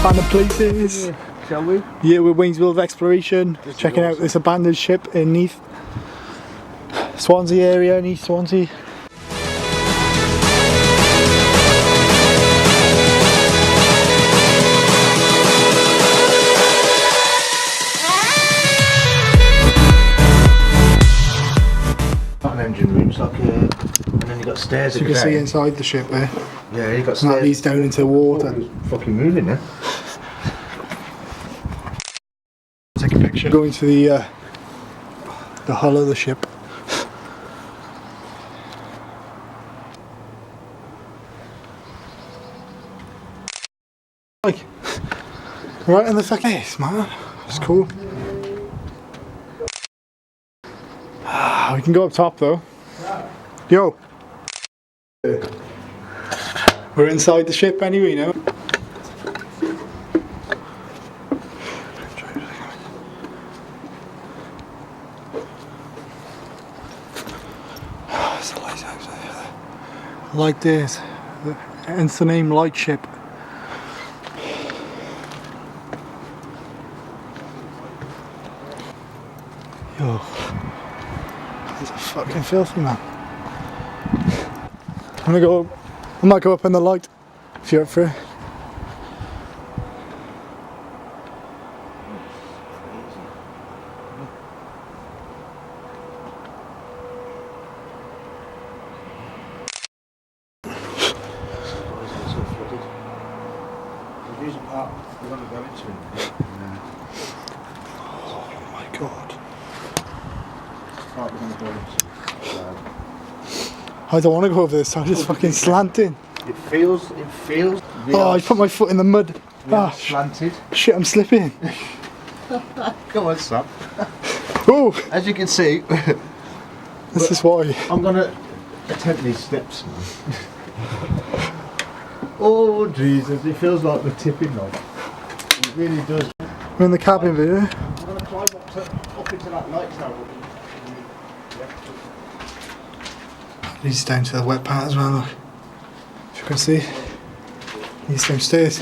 abandoned places. Yeah, shall we? Yeah, we're Waynesville of Exploration, checking out this abandoned ship in Neath, Swansea area, in East Swansea. An engine room's like and then you got stairs. So you can see inside the ship there. Yeah, you got And stairs. that leads down into the water. Oh, it's fucking moving there. Take a picture. Going to the hull of the ship. Like, right in the fucking face, man. It's cool. We can go up top though. Yo. We're inside the ship anyway now. There's a lighthouse there. Like this. Hence the name Lightship. Yo. This is fucking filthy, man. I'm gonna go. I might go up in the light if you're up for it. Oh my god. I don't want to go over this, I'm just fucking slanting. It feels. Oh, I put my foot in the mud. Ah, Slanted. shit, I'm slipping. Come on, Sam. Oh, As you can see, this is why. I'm gonna attempt these steps. Oh Jesus, it feels like we're tipping off. It really does. We're in the cabin here. I'm gonna climb up into that light tower. Leads down to the wet part as well, look. If you can see, leads downstairs.